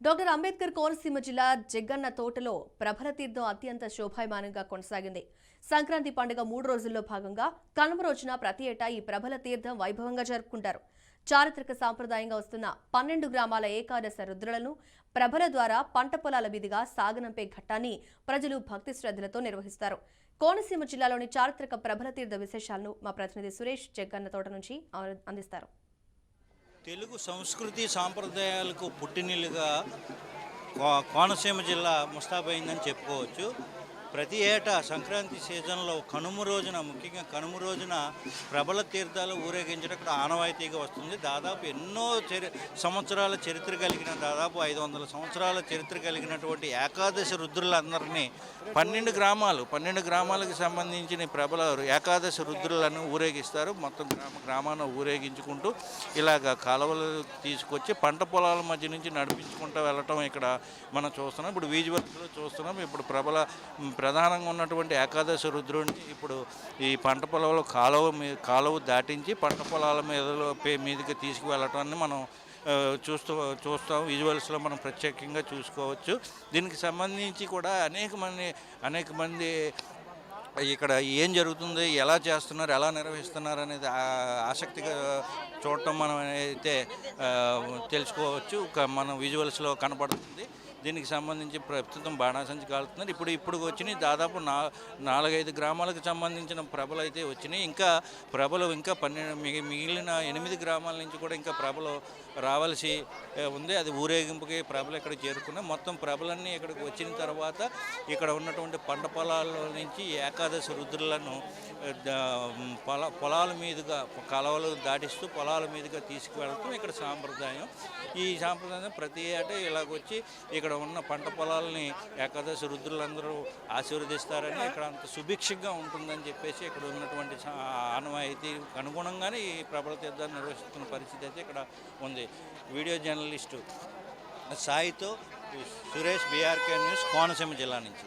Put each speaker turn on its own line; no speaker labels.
Doctor Ambedkar Konaseema జిల్లా జగ్గన్న తోటలో ప్రభల తీర్థం అత్యంత శోభాయమానంగా కొనసాగింది. సంక్రాంతి పండుగ 3 రోజుల్లో భాగంగా కనుమ రోజున ప్రతి ఏటా ఈ ప్రభల తీర్థం వైభవంగా జరుపుకుంటారు. చారిత్రక సాంప్రదాయంగా వస్తున్న 12 గ్రామాల ఏకాదశ రుద్రులను ప్రభల ద్వారా పంట పొలాల మీదుగా సాగనంపే ఘట్టాన్ని ప్రజలు భక్తి శ్రద్ధలతో నిర్వహిస్తారు. కోనసీమ జిల్లాలోని చారిత్రక ప్రభల తీర్థ విశేషాలను మా ప్రతినిధి సురేష్ జగ్గన్న తోట నుంచి అందిస్తారు.
తెలుగు సంస్కృతి సాంప్రదాయాలకు పుట్టినిల్లుగా కోనసీమ జిల్లా ముస్తాబైందని చెప్పుకోవచ్చు. ప్రతి ఏటా సంక్రాంతి సీజన్లో కనుమ రోజున, ముఖ్యంగా కనుమ రోజున ప్రబల తీర్థాలు ఊరేగించడం ఆనవాయితీగా వస్తుంది. దాదాపు ఎన్నో సంవత్సరాల చరిత్ర కలిగిన, దాదాపు 500 సంవత్సరాల చరిత్ర కలిగినటువంటి ఏకాదశి రుద్రులందరినీ 12 గ్రామాలకు సంబంధించిన ప్రబల ఏకాదశి రుద్రులను ఊరేగిస్తారు. మొత్తం గ్రామాన్ని ఊరేగించుకుంటూ ఇలాగ కాలువలు తీసుకొచ్చి పంట పొలాల మధ్య నుంచి నడిపించుకుంటూ వెళ్ళటం ఇక్కడ మనం చూస్తున్నాం. ఇప్పుడు విజువల్స్లో చూస్తున్నాం. ఇప్పుడు ప్రధానంగా ఉన్నటువంటి ఏకాదశి రుద్రుడిని ఇప్పుడు ఈ పంట పొలాల కాలువ దాటించి పంట పొలాల మీదకి తీసుకువెళ్ళటాన్ని మనం చూస్తాం. విజువల్స్లో మనం ప్రత్యేకంగా చూసుకోవచ్చు. దీనికి సంబంధించి కూడా అనేక మంది ఇక్కడ ఏం జరుగుతుంది, ఎలా చేస్తున్నారు, ఎలా నిర్వహిస్తున్నారు అనేది ఆసక్తిగా చూడటం మనం అయితే తెలుసుకోవచ్చు. మనం విజువల్స్లో కనపడుతుంది. దీనికి సంబంధించి ప్రస్తుతం బాణాసంచి కాలుతున్నారు. ఇప్పుడు వచ్చినాయి దాదాపు 4-5 గ్రామాలకు సంబంధించిన ప్రభలు అయితే వచ్చినాయి. ఇంకా ప్రభలు ఇంకా మిగిలిన 8 గ్రామాల నుంచి కూడా ఇంకా ప్రభలు రావాల్సి ఉంది. అది ఊరేగింపుకి ప్రభలు ఇక్కడ చేరుకున్నాయి. మొత్తం ప్రభలన్నీ ఇక్కడికి వచ్చిన తర్వాత ఇక్కడ ఉన్నటువంటి పంట పొలాల నుంచి ఏకాదశి రుద్రులను పొలాల మీదుగా కాలువలు దాటిస్తూ పొలాల మీదుగా తీసుకువెళ్తాం ఇక్కడ సాంప్రదాయం. ఈ సాంప్రదాయం ప్రతి ఏటా ఇలాగొచ్చి ఇక్కడ ఉన్న పంట పొలాలని ఏకాదశి రుద్రులందరూ ఆశీర్వదిస్తారని, ఇక్కడ అంత సుభిక్షంగా ఉంటుందని చెప్పేసి ఇక్కడ ఉన్నటువంటి ఆనవాయితీ అనుగుణంగానే ఈ ప్రభల తీర్థాన్ని నిర్వహిస్తున్న పరిస్థితి అయితే ఇక్కడ ఉంది. వీడియో జర్నలిస్టు సాయితో సురేష్, బీఆర్కే న్యూస్, కోనసీమ జిల్లా నుంచి.